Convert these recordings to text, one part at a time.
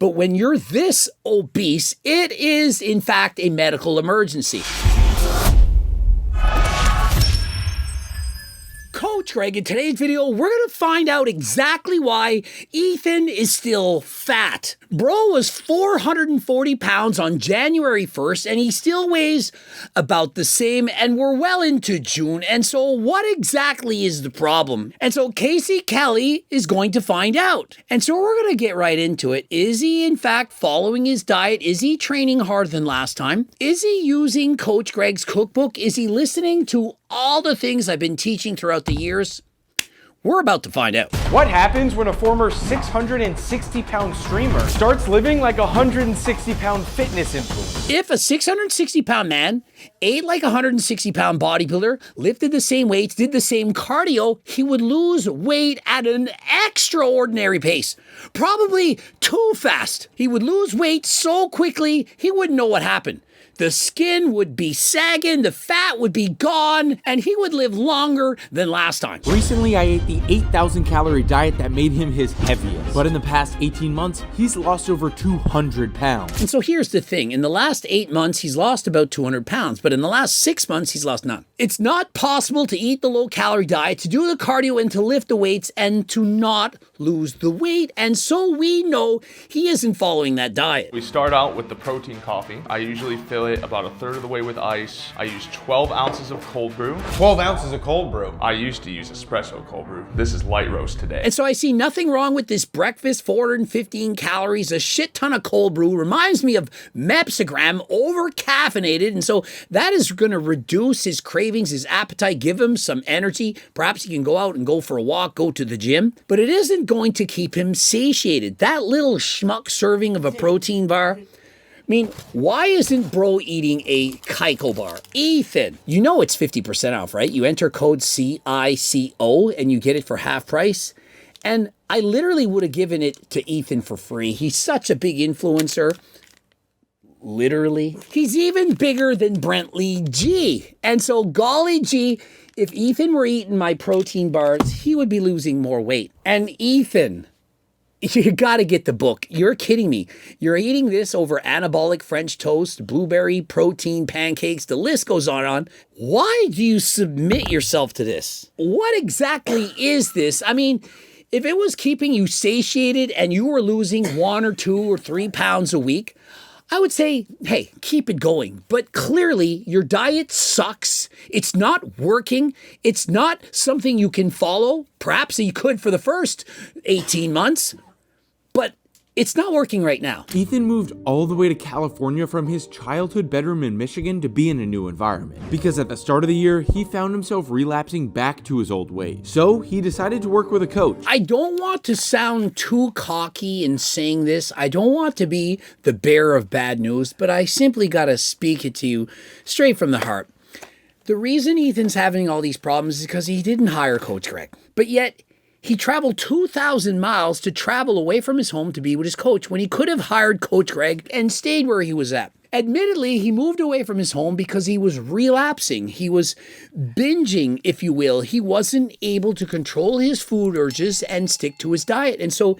But when you're this obese, it is in fact a medical emergency. Coach Greg, in today's video, we're going to find out exactly why Ethan is still fat. Bro was 440 pounds on January 1st, and he still weighs about the same, and we're well into June. And so what exactly is the problem? And so Casey Kelly is going to find out. And so we're going to get right into it. Is he in fact following his diet? Is he training harder than last time? Is he using Coach Greg's cookbook? Is he listening to all the things I've been teaching throughout the years? We're about to find out. What happens when a former 660-pound streamer starts living like a 160-pound fitness influencer? If a 660-pound man ate like a 160-pound bodybuilder, lifted the same weights, did the same cardio, he would lose weight at an extraordinary pace. Probably too fast. He would lose weight so quickly, he wouldn't know what happened. The skin would be sagging, the fat would be gone, and he would live longer than last time. Recently, I ate the 8,000 calorie diet that made him his heaviest. But in the past 18 months, he's lost over 200 pounds. And so here's the thing. In the last 8 months, he's lost about 200 pounds. But in the last 6 months, he's lost none. It's not possible to eat the low-calorie diet, to do the cardio, and to lift the weights, and to not lose the weight. And so we know he isn't following that diet. We start out with the protein coffee. I usually fill it about a third of the way with ice. I use 12 ounces of cold brew. 12 ounces of cold brew. I used to use espresso cold brew. This is light roast today. And so I see nothing wrong with this breakfast, 415 calories, a shit ton of cold brew. Reminds me of Mepsigram, over-caffeinated. And so that is going to reduce his cravings, his appetite, give him some energy. Perhaps he can go out and go for a walk, go to the gym. But it isn't going to keep him satiated. That little schmuck serving of a protein bar, I mean, why isn't bro eating a Kaiko bar? Ethan, you know it's 50% off, right? You enter code CICO and you get it for half price. And I literally would have given it to Ethan for free. He's such a big influencer. Literally. He's even bigger than Brentley G. And so golly gee, if Ethan were eating my protein bars, he would be losing more weight. And Ethan, you gotta get the book. You're kidding me. You're eating this over anabolic French toast, blueberry protein pancakes, the list goes on. Why do you submit yourself to this? What exactly is this? I mean, if it was keeping you satiated and you were losing 1 or 2 or 3 pounds a week, I would say, hey, keep it going. But clearly, your diet sucks. It's not working. It's not something you can follow. Perhaps you could for the first 18 months. But it's not working right now. Ethan moved all the way to California from his childhood bedroom in Michigan to be in a new environment. Because at the start of the year, he found himself relapsing back to his old ways. So he decided to work with a coach. I don't want to sound too cocky in saying this. I don't want to be the bearer of bad news, but I simply gotta speak it to you straight from the heart. The reason Ethan's having all these problems is because he didn't hire Coach Greg. But yet, he traveled 2,000 miles to travel away from his home to be with his coach when he could have hired Coach Greg and stayed where he was at. Admittedly, he moved away from his home because he was relapsing. He was binging, if you will. He wasn't able to control his food urges and stick to his diet. And so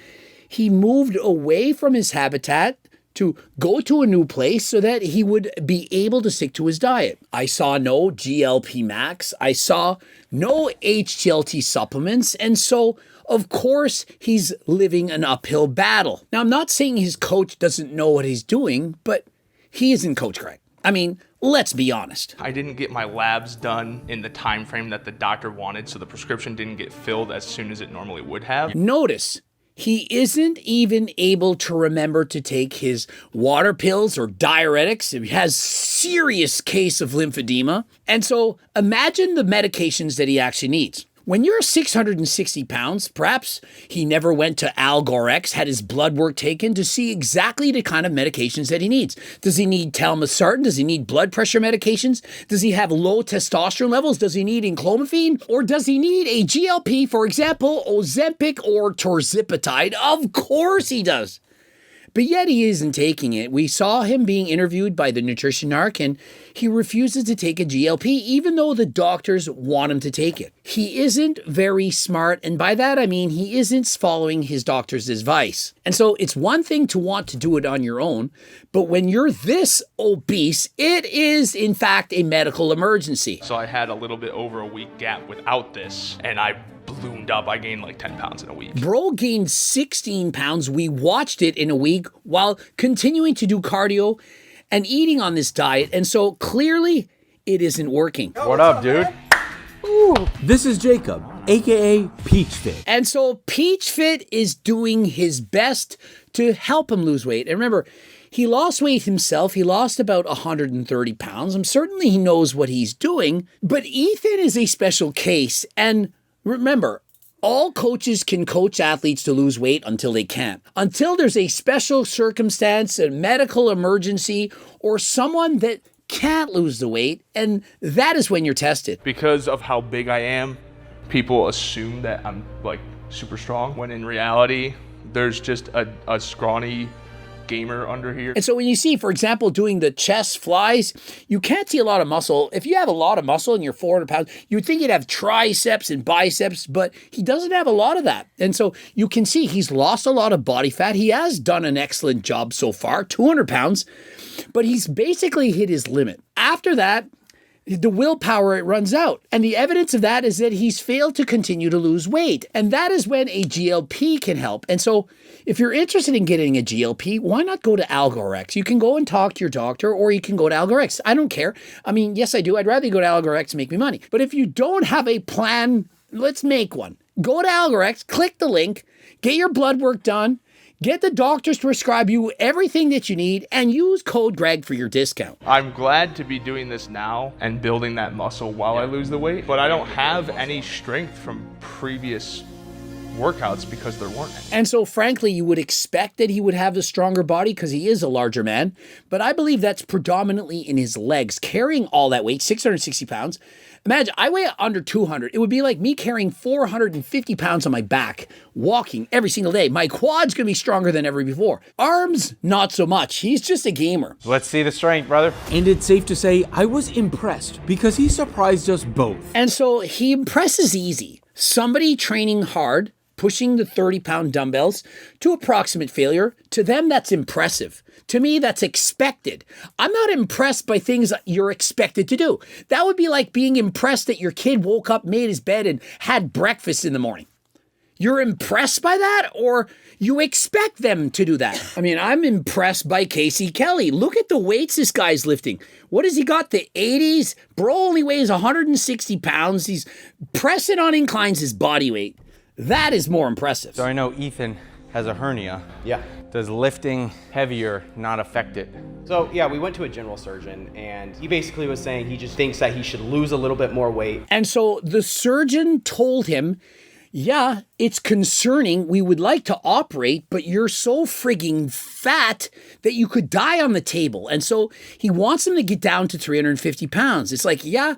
he moved away from his habitat to go to a new place so that he would be able to stick to his diet. I saw no GLP Max. I saw no HTLT supplements. And so, of course, he's living an uphill battle. Now, I'm not saying his coach doesn't know what he's doing, but he isn't Coach Greg. I mean, let's be honest. I didn't get my labs done in the time frame that the doctor wanted, so the prescription didn't get filled as soon as it normally would have. Notice, he isn't even able to remember to take his water pills or diuretics. He has serious case of lymphedema. And so imagine the medications that he actually needs. When you're 660 pounds, perhaps he never went to Al Gorex, had his blood work taken to see exactly the kind of medications that he needs. Does he need telmisartan? Does he need blood pressure medications? Does he have low testosterone levels? Does he need enclomiphene? Or does he need a GLP, for example, Ozempic or Tirzepatide? Of course he does. but yet he isn't taking it. We saw him being interviewed by the nutrition narc, and he refuses to take a GLP, even though the doctors want him to take it. He isn't very smart, and by that I mean he isn't following his doctor's advice. And so it's one thing to want to do it on your own, but when you're this obese, it is in fact a medical emergency. So I had a little bit over a week gap without this, and I ballooned up. I gained like 10 pounds in a week. Bro gained 16 pounds. We watched it in a week while continuing to do cardio and eating on this diet. And so clearly it isn't working. What up, dude? This is Jacob, aka Peach Fit. And so Peach Fit is doing his best to help him lose weight. And remember, he lost weight himself. He lost about 130 pounds. I'm certainly he knows what he's doing, but Ethan is a special case. And remember, all coaches can coach athletes to lose weight until they can't. Until there's a special circumstance, a medical emergency, or someone that can't lose the weight, and that is when you're tested. Because of how big I am, people assume that I'm like super strong, when in reality, there's just a scrawny gamer under here. And so when you see, for example, doing the chest flies, you can't see a lot of muscle. If you have a lot of muscle and you're 400 pounds, you'd think you'd have triceps and biceps, but he doesn't have a lot of that. And so you can see he's lost a lot of body fat. He has done an excellent job so far, 200 pounds, but he's basically hit his limit. After that, the willpower, it runs out. And the evidence of that is that he's failed to continue to lose weight. And that is when a GLP can help. And so if you're interested in getting a GLP, why not go to Algorex? You can go and talk to your doctor, or you can go to Algorex. I don't care. I mean, yes, I do. I'd rather you go to Algorex and make me money. But if you don't have a plan, let's make one. Go to Algorex, click the link, get your blood work done, get the doctors to prescribe you everything that you need, and use code Greg for your discount. I'm glad to be doing this now and building that muscle while I lose the weight, but I don't have any strength from previous workouts because there weren't any. And so frankly, you would expect that he would have a stronger body because he is a larger man, but I believe that's predominantly in his legs, carrying all that weight, 660 pounds. Imagine, I weigh under 200. It would be like me carrying 450 pounds on my back, walking every single day. My quad's gonna be stronger than ever before. Arms, not so much. He's just a gamer. Let's see the strength, brother. And it's safe to say I was impressed because he surprised us both. And so he impresses easy. Somebody training hard, pushing the 30-pound dumbbells to approximate failure, to them, that's impressive. To me, that's expected. I'm not impressed by things you're expected to do. That would be like being impressed that your kid woke up, made his bed, and had breakfast in the morning. You're impressed by that, or you expect them to do that? I mean, I'm impressed by Casey Kelly. Look at the weights this guy's lifting. What has he got? The 80s? Bro only weighs 160 pounds. He's pressing on inclines his body weight. That is more impressive. So I know Ethan has a hernia. Yeah. Does lifting heavier not affect it? So yeah, we went to a general surgeon, and he basically was saying he just thinks that he should lose a little bit more weight. And so the surgeon told him, yeah, it's concerning. We would like to operate, but you're so frigging fat that you could die on the table. And so he wants him to get down to 350 pounds. It's like, yeah,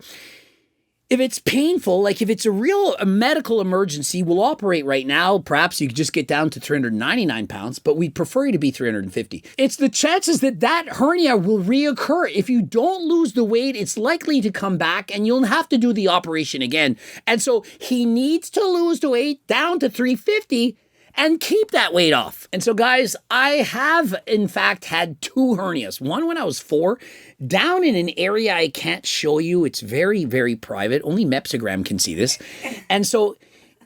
if it's painful, like if it's a medical emergency, we'll operate right now. Perhaps you could just get down to 399 pounds, but we'd prefer you to be 350. It's the chances that that hernia will reoccur. If you don't lose the weight, it's likely to come back and you'll have to do the operation again. And so he needs to lose the weight down to 350 and keep that weight off. And so guys, I have in fact had 2 hernias. One when I was 4, down in an area I can't show you. It's very, very private. Only Mepsigram can see this. And so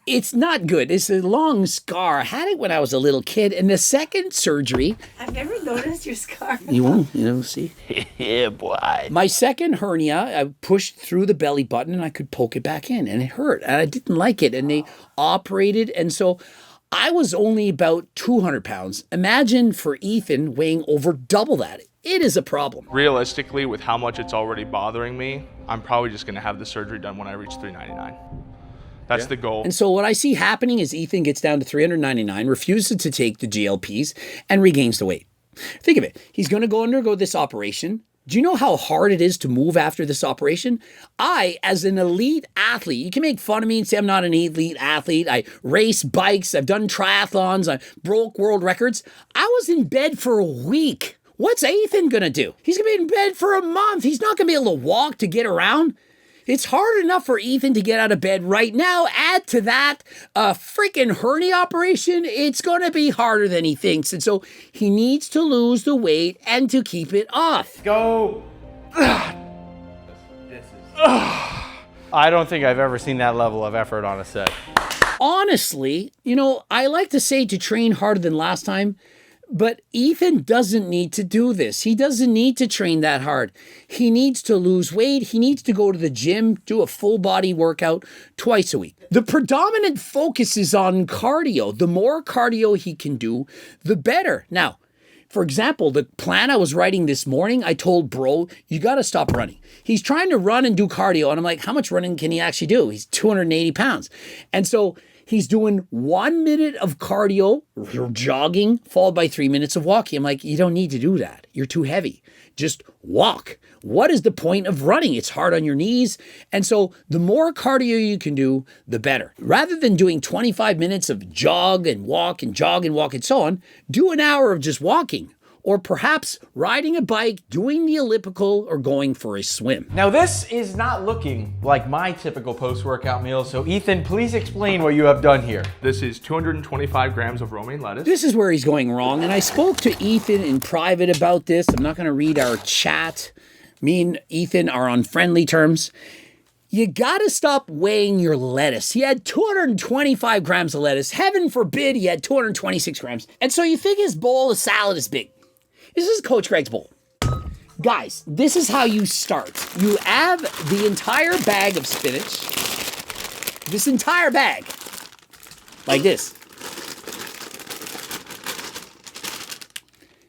it's not good. It's a long scar. I had it when I was a little kid. And the second surgery... I've never noticed your scar. You won't, see? Yeah, boy. My second hernia, I pushed through the belly button and I could poke it back in. And it hurt. And I didn't like it. And they operated. And so I was only about 200 pounds. Imagine for Ethan weighing over double that. It is a problem. Realistically, with how much it's already bothering me, I'm probably just gonna have the surgery done when I reach 399. That's the goal. And so what I see happening is Ethan gets down to 399, refuses to take the GLPs, and regains the weight. Think of it. He's going to go undergo this operation. Do you know how hard it is to move after this operation? I, as an elite athlete, you can make fun of me and say I'm not an elite athlete. I race bikes, I've done triathlons, I broke world records. I was in bed for a week. What's Ethan gonna do? He's gonna be in bed for a month. He's not gonna be able to walk to get around. It's hard enough for Ethan to get out of bed right now. Add to that a freaking hernia operation. It's going to be harder than he thinks. And so he needs to lose the weight and to keep it off. Go. I don't think I've ever seen that level of effort on a set. Honestly, I like to say to train harder than last time, but Ethan doesn't need to do this. He doesn't need to train that hard. He needs to lose weight. He needs to go to the gym, do a full body workout twice a week. The predominant focus is on cardio. The more cardio he can do, the better. Now, for example, the plan I was writing this morning, I told bro, you got to stop running. He's trying to run and do cardio. And I'm like, how much running can he actually do? He's 280 pounds. And so he's doing 1 minute of cardio, jogging, followed by 3 minutes of walking. I'm like, you don't need to do that. You're too heavy. Just walk. What is the point of running? It's hard on your knees. And so the more cardio you can do, the better. Rather than doing 25 minutes of jog and walk and jog and walk and so on, do an hour of just walking. Or perhaps riding a bike, doing the elliptical, or going for a swim. Now this is not looking like my typical post-workout meal, so Ethan, please explain what you have done here. This is 225 grams of romaine lettuce. This is where he's going wrong, and I spoke to Ethan in private about this. I'm not going to read our chat. Me and Ethan are on friendly terms. You gotta stop weighing your lettuce. He had 225 grams of lettuce. Heaven forbid he had 226 grams. And so you think his bowl of salad is big. This is Coach Greg's bowl. Guys, this is how you start. You have the entire bag of spinach. This entire bag. Like this.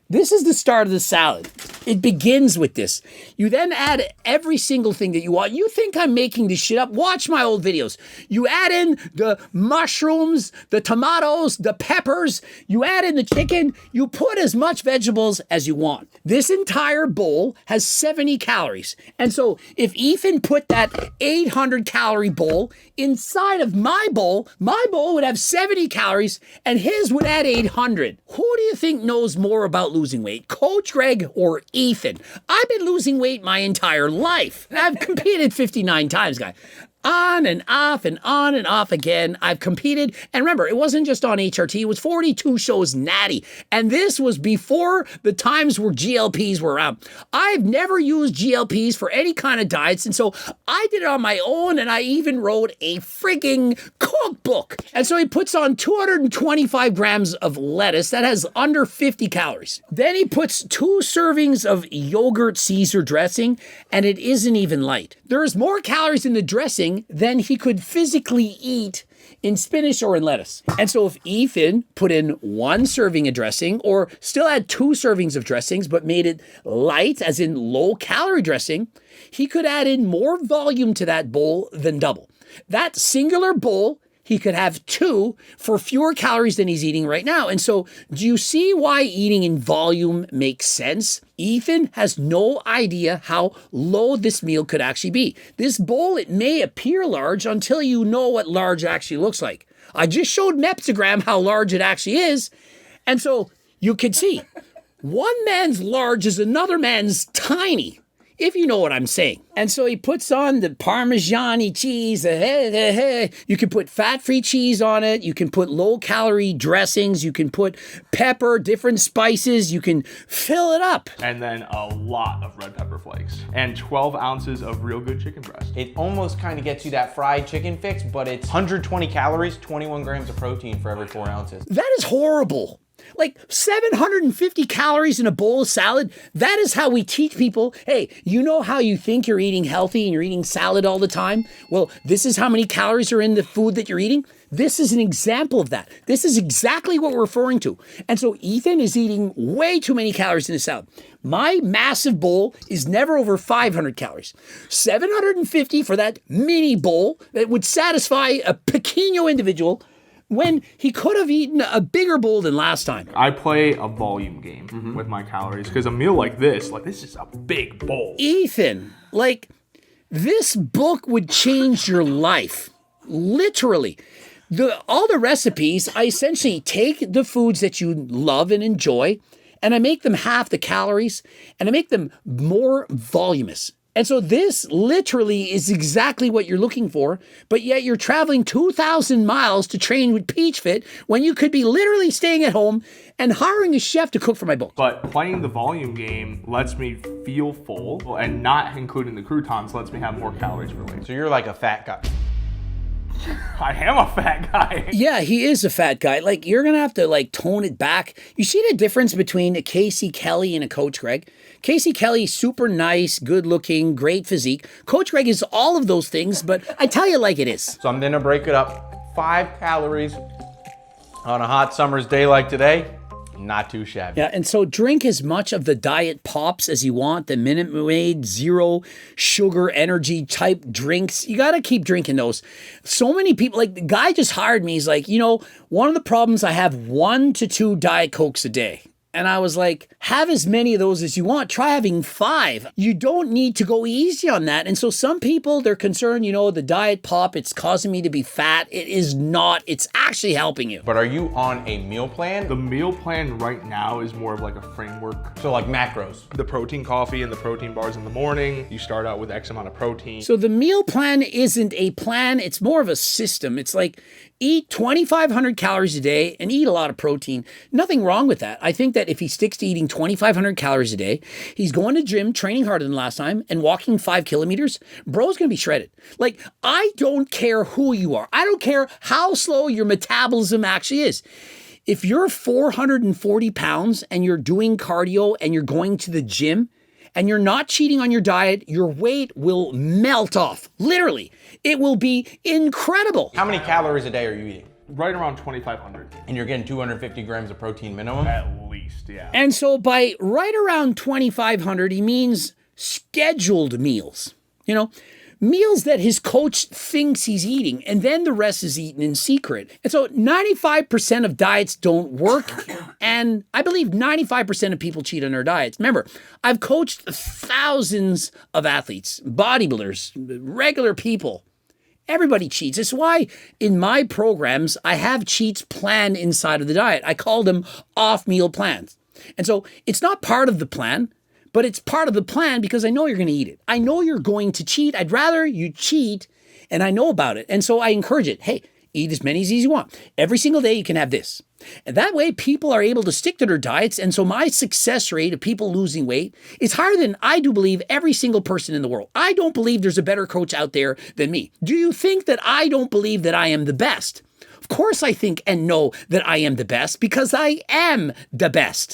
This is the start of the salad. It begins with this. You then add every single thing that you want. You think I'm making this shit up? Watch my old videos. You add in the mushrooms, the tomatoes, the peppers. You add in the chicken. You put as much vegetables as you want. This entire bowl has 70 calories. And so if Ethan put that 800 calorie bowl inside of my bowl would have 70 calories and his would add 800. Who do you think knows more about losing weight? Coach Greg or Ethan? I've been losing weight my entire life. I've competed 59 times, guys. On and off and on and off again. I've competed. And remember, it wasn't just on HRT. It was 42 shows natty. And this was before the times where GLPs were around. I've never used GLPs for any kind of diets. And so I did it on my own. And I even wrote a frigging cookbook. And so he puts on 225 grams of lettuce. That has under 50 calories. Then he puts 2 servings of yogurt Caesar dressing. And it isn't even light. There's more calories in the dressing than he could physically eat in spinach or in lettuce. And so if Ethan put in 1 serving of dressing or still had 2 servings of dressings but made it light, as in low calorie dressing, he could add in more volume to that bowl than double. That singular bowl, he could have 2 for fewer calories than he's eating right now. And so do you see why eating in volume makes sense? Ethan has no idea how low this meal could actually be. This bowl, it may appear large until you know what large actually looks like. I just showed Mepsagram how large it actually is. And so you can see one man's large is another man's tiny, if you know what I'm saying. And so he puts on the Parmesan cheese. You can put fat-free cheese on it. You can put low-calorie dressings. You can put pepper, different spices. You can fill it up. And then a lot of red pepper flakes. And 12 ounces of real good chicken breast. It almost kind of gets you that fried chicken fix, but it's 120 calories, 21 grams of protein for every 4 ounces. That is horrible. Like 750 calories in a bowl of salad. That is how we teach people, hey, you know how you think you're eating healthy and you're eating salad all the time? Well, this is how many calories are in the food that you're eating. This is an example of that. This is exactly what we're referring to. And so Ethan is eating way too many calories in his salad. My massive bowl is never over 500 calories. 750 for that mini bowl that would satisfy a pequeño individual. when he could have eaten a bigger bowl than last time. I play a volume game with my calories because a meal like this is a big bowl. Ethan, like, this book would change your life. Literally. All the recipes, I essentially take the foods that you love and enjoy, and I make them half the calories, and I make them more voluminous. And so this literally is exactly what you're looking for, but yet you're traveling 2,000 miles to train with Peach Fit when you could be literally staying at home and hiring a chef to cook for my book. But playing the volume game lets me feel full, and not including the croutons lets me have more calories for later. So you're like a fat guy. I am a fat guy. Yeah, he is a fat guy. Like, you're going to have to, like, tone it back. You see the difference between a Casey Kelly and a Coach Greg? Casey Kelly, super nice, good looking, great physique. Coach Greg is all of those things, but I tell you like it is. So I'm gonna break it up. 5 calories on a hot summer's day like today. Not too shabby. Yeah, and so drink as much of the diet pops as you want, the Minute Maid zero sugar energy type drinks. You got to keep drinking those. So many people, like the guy just hired me. He's like, one of the problems I have 1 to 2 Diet Cokes a day. And I was like, have as many of those as you want. Try having 5. You don't need to go easy on that. And so some people, they're concerned, the diet pop, it's causing me to be fat. It is not. It's actually helping you. But are you on a meal plan? The meal plan right now is more of like a framework. So like macros. The protein coffee and the protein bars in the morning. You start out with X amount of protein. So the meal plan isn't a plan. It's more of a system. It's like eat 2,500 calories a day and eat a lot of protein. Nothing wrong with that. I think that if he sticks to eating 2,500 calories a day, he's going to gym, training harder than last time, and walking 5 kilometers, bro's going to be shredded. Like, I don't care who you are. I don't care how slow your metabolism actually is. If you're 440 pounds and you're doing cardio and you're going to the gym and you're not cheating on your diet, your weight will melt off. Literally. It will be incredible. How many calories a day are you eating? Right around 2,500. And you're getting 250 grams of protein minimum? At least, yeah. And so by right around 2,500, he means scheduled meals. Meals that his coach thinks he's eating, and then the rest is eaten in secret. And so 95% of diets don't work, and I believe 95% of people cheat on their diets. Remember, I've coached thousands of athletes, bodybuilders, regular people. Everybody cheats. It's why in my programs, I have cheats planned inside of the diet. I call them off-meal plans. And so it's not part of the plan, but it's part of the plan because I know you're going to eat it. I know you're going to cheat. I'd rather you cheat, and I know about it. And so I encourage it. Hey, eat as many as you want. Every single day you can have this. And that way people are able to stick to their diets. And so my success rate of people losing weight is higher than I do believe every single person in the world. I don't believe there's a better coach out there than me. Do you think that I don't believe that I am the best? Of course I think and know that I am the best because I am the best.